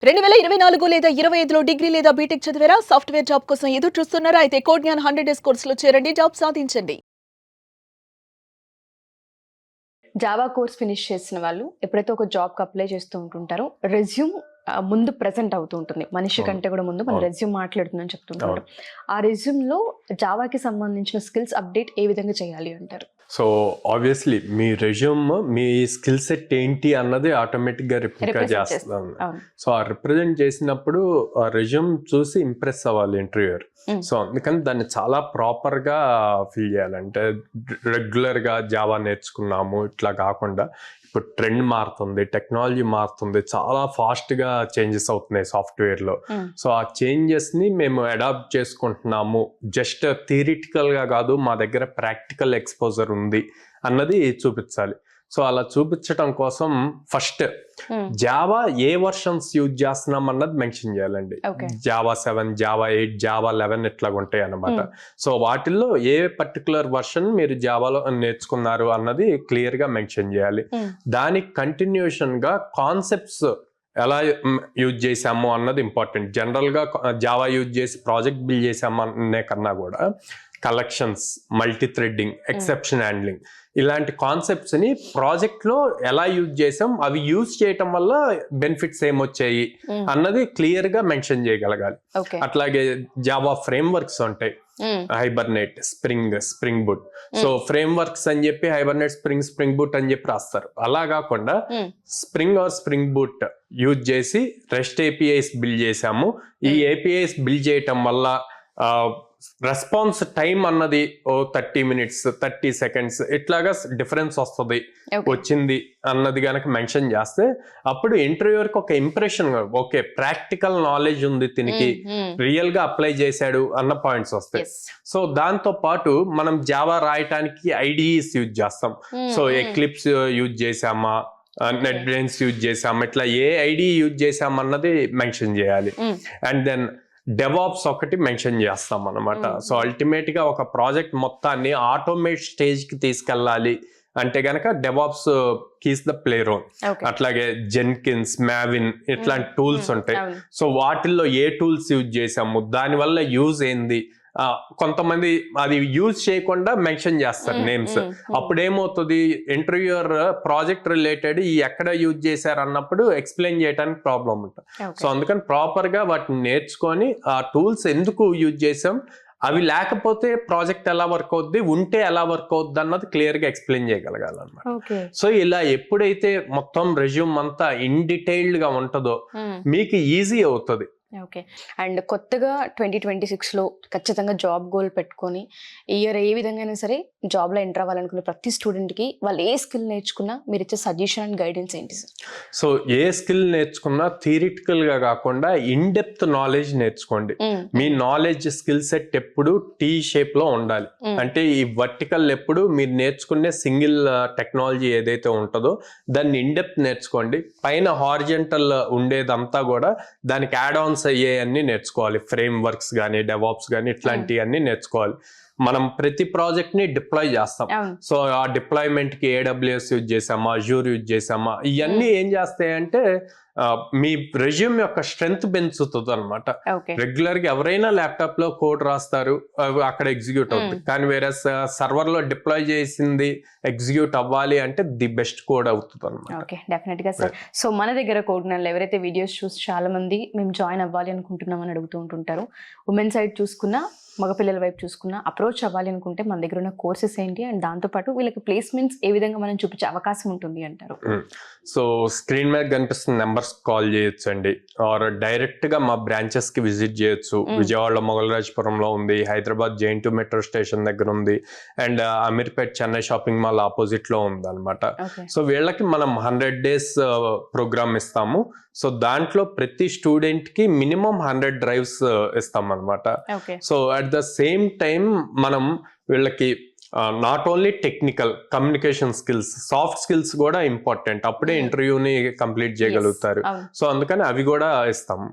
2024 లేదా 25లో డిగ్రీ లేదా బీటెక్ చదివారా? సాఫ్ట్‌వేర్ జాబ్ కోసం ఎదురు చూస్తున్నారా? అయితే కోడ్‌జ్ఞాన్ 100 డేస్ కోర్సులో చేరండి. జాబ్ సాధించండి. జావా కోర్స్ ఫినిష్ చేసిన వాళ్ళు ఎప్పుడైతే ఒక జాబ్‌కి అప్లై చేస్తూ ఉంటుంటారో రెజ్యూమ్ ముందు ప్రెజెంట్ అవుతూ ఉంటుంది. మనిషి కంటే కూడా ముందు మన రెజ్యూమ్ మాట్లాడుతుందని చెప్తుంటారు. ఆ రెజ్యూమ్‌లో జావాకి సంబంధించిన స్కిల్స్ అప్డేట్ ఏ విధంగా చేయాలి అంటారు? సో ఆబ్వియస్లీ మీ రెజ్యూమ్ మీ స్కిల్ సెట్ ఏంటి అన్నది ఆటోమేటిక్గా రిప్రజెంట్ చేస్తాం. సో ఆ రిప్రజెంట్ చేసినప్పుడు ఆ రెజ్యూమ్ చూసి ఇంప్రెస్ అవ్వాలి ఇంటర్వ్యూయర్. సో అందుకని దాన్ని చాలా ప్రాపర్గా ఫిల్ చేయాలంటే రెగ్యులర్గా జావా నేర్చుకున్నాము ఇట్లా కాకుండా ఇప్పుడు ట్రెండ్ మారుతుంది, టెక్నాలజీ మారుతుంది, చాలా ఫాస్ట్గా చేంజెస్ అవుతున్నాయి సాఫ్ట్వేర్లో. సో ఆ చేంజెస్ని మేము అడాప్ట్ చేసుకుంటున్నాము, జస్ట్ థియరిటికల్గా కాదు, మా దగ్గర ప్రాక్టికల్ ఎక్స్పోజర్ ఉంది అన్నది చూపించాలి. సో అలా చూపించడం కోసం ఫస్ట్ జావా ఏ వర్షన్స్ యూజ్ చేస్తున్నాం అన్నది మెన్షన్ చేయాలండి. జావా 7, జావా 8, జావా 11 ఇట్లా ఉంటాయి అన్నమాట. సో వాటిల్లో ఏ పర్టికులర్ వర్షన్ మీరు జావాలో నేర్చుకున్నారు అన్నది క్లియర్ గా మెన్షన్ చేయాలి. దానికి కంటిన్యూషన్ గా కాన్సెప్ట్స్ ఎలా యూజ్ చేసాము అన్నది ఇంపార్టెంట్. జనరల్ గా జావా యూజ్ చేసి ప్రాజెక్ట్ బిల్డ్ చేసాము అనే కన్నా కూడా collections, multi threading, exception handling ఇలాంటి కాన్సెప్ట్స్ ని ప్రాజెక్ట్ లో ఎలా యూజ్ చేసాం, అవి యూజ్ చేయటం వల్ల బెనిఫిట్స్ ఏమొచ్చాయి అన్నది క్లియర్ గా మెన్షన్ చేయగలగాలి. అట్లాగే జావా ఫ్రేమ్ వర్క్స్ ఉంటాయి, Hibernate, spring boot. So frame works అని చెప్పి హైబర్నెట్, స్ప్రింగ్ బూట్ అని చెప్పి రాస్తారు. అలా కాకుండా స్ప్రింగ్ బూట్ యూజ్ చేసి రెస్ట్ ఏపీఐస్ బిల్డ్ చేసాము, ఈ ఏపీఐస్ బిల్డ్ చేయటం వల్ల రెస్పాన్స్ టైం అన్నది 30 minutes 30 seconds ఇట్లాగా డిఫరెన్స్ వచ్చింది అన్నది కనుక మెన్షన్ చేస్తే అప్పుడు ఇంటర్వ్యూయర్కి ఒక ఇంప్రెషన్, ఓకే ప్రాక్టికల్ నాలెడ్జ్ ఉంది దీనికి, రియల్ గా అప్లై చేశాడు అన్న పాయింట్స్ వస్తాయి. సో దాంతో పాటు మనం జావా రాయటానికి ఐడిఈస్ యూజ్ చేస్తాం. సో ఎక్లిప్స్ యూజ్ చేసామా, నెట్ బ్రెయిన్స్ యూజ్ చేసామా, ఇట్లా ఏ ఐడి యూజ్ చేసామన్నది మెన్షన్ చేయాలి. అండ్ దెన్ డెవాప్స్ ఒకటి మెన్షన్ చేస్తాం అనమాట. సో అల్టిమేట్ గా ఒక ప్రాజెక్ట్ మొత్తాన్ని ఆటోమేట్ స్టేజ్ కి తీసుకెళ్ళాలి అంటే గనక DevOps keys the play role. అట్లాగే జెన్కిన్స్, మావిన్ ఇట్లాంటి టూల్స్ ఉంటాయి. సో వాటిల్లో ఏ టూల్స్ యూజ్ చేసాము, దానివల్ల యూజ్ ఏంది, కొంతమంది అది యూజ్ చేయకుండా మెన్షన్ చేస్తారు నేమ్స్. అప్పుడు ఏమవుతుంది, ఇంటర్వ్యూయర్ ప్రాజెక్ట్ రిలేటెడ్ ఎక్కడ యూజ్ చేశారు అన్నప్పుడు ఎక్స్ప్లెయిన్ చేయడానికి ప్రాబ్లం ఉంటుంది. సో అందుకని ప్రాపర్ గా వాటిని నేర్చుకొని ఆ టూల్స్ ఎందుకు యూజ్ చేసాం, అవి లేకపోతే ప్రాజెక్ట్ ఎలా వర్క్ అవుద్ది, ఉంటే ఎలా వర్క్ అవుద్ది అన్నది క్లియర్ గా ఎక్స్ప్లెయిన్ చేయగలగాలన్నమాట. సో ఇలా ఎప్పుడైతే మొత్తం రెజ్యూమ్ అంతా ఇన్ డీటెయిల్డ్ గా ఉంటుందో మీకు ఈజీ అవుతుంది. ఓకే. అండ్ కొత్తగా 2026లో ఖచ్చితంగా జాబ్ గోల్ పెట్టుకొని ఇయర్ ఏ విధంగా అయినా సరే జాబ్లో ఎంటర్ అవ్వాలనుకునే ప్రతి స్టూడెంట్కి వాళ్ళు ఏ స్కిల్ నేర్చుకున్నా మీరు ఇచ్చే సజెషన్ అండ్ గైడెన్స్ ఏంటి సార్? సో ఏ స్కిల్ నేర్చుకున్నా థియరిటికల్గా కాకుండా ఇన్ డెప్త్ నాలెడ్జ్ నేర్చుకోండి. మీ నాలెడ్జ్ స్కిల్ సెట్ ఎప్పుడు టీ షేప్లో ఉండాలి. అంటే ఈ వర్టికల్ ఎప్పుడు మీరు నేర్చుకునే సింగిల్ టెక్నాలజీ ఏదైతే ఉంటుందో దాన్ని ఇన్ డెప్త్ నేర్చుకోండి. పైన హారిజెంటల్ ఉండేదంతా కూడా దానికి యాడ్ ఆన్స్ అయ్యేవన్నీ నేర్చుకోవాలి. ఫ్రేమ్ వర్క్స్ కానీ, డెవాప్స్ కానీ ఇట్లాంటివన్నీ నేర్చుకోవాలి. మనం ప్రతి ప్రాజెక్ట్ ని డిప్లాయ్ చేస్తాం. సో ఆ డిప్లాయ్మెంట్ కి AWS యూజ్ చేసామా, అజూర్ యూజ్ చేసామా, ఇవన్నీ ఏం చేస్తాయంటే మీ రెజ్యూమ్ యొక్క స్ట్రెంగ్త్ పెంచుతుంది అనమాట. రెగ్యులర్ గా ఎవరైనా ల్యాప్టాప్ లో కోడ్ రాస్తారు, అక్కడ ఎగ్జిక్యూట్ అవుతుంది. కానీ వేరే సర్వర్ లో డిప్లాయ్ చేసింది ఎగ్జిక్యూట్ అవ్వాలి అంటే ది బెస్ట్ కోడ్ అవుతుంది అనమాట. ఓకే, డెఫినెట్ గా సార్. సో మన దగ్గర కోడ్‌జ్ఞాన్‌లో ఎవరైతే వీడియోస్ చూసి చాలా మంది మేము జాయిన్ అవ్వాలి అనుకుంటున్నాం అని అడుగుతూ ఉంటుంటారు. ఉమెన్ సైడ్ చూసుకున్నా, మగపిల్లల వైపు చూసుకున్నా అప్రోచ్ అవ్వాలి అనుకుంటే మన దగ్గర ఉన్న కోర్సెస్ ఏంటి, అండ్ దాంతోపాటు వీళ్ళకి ప్లేస్మెంట్స్ ఏ విధంగా మనం చూపించే అవకాశం ఉంటుంది అంటారు? సో స్క్రీన్ మీద కనిపిస్తున్న నెంబర్స్ కాల్ చేయొచ్చు అండి, ఆర్ డైరెక్ట్ గా మా బ్రాంచెస్ కి విజిట్ చేయొచ్చు. విజయవాడలో మొగలరాజపురంలో ఉంది, హైదరాబాద్ JN2 మెట్రో స్టేషన్ దగ్గర ఉంది, and Ameerpet Chennai shopping mall opposite లో ఉంది అనమాట. సో వీళ్ళకి మనం 100 days ప్రోగ్రామ్ ఇస్తాము. సో దాంట్లో ప్రతి స్టూడెంట్ కి మినిమం 100 drives ఇస్తాం అనమాట. So at the same time మనం వీళ్ళకి not only technical, communication skills, soft skills కూడా ఇంపార్టెంట్. అప్పుడే ఇంటర్వ్యూని కంప్లీట్ చేయగలుగుతారు. సో అందుకని అవి కూడా ఇస్తాము.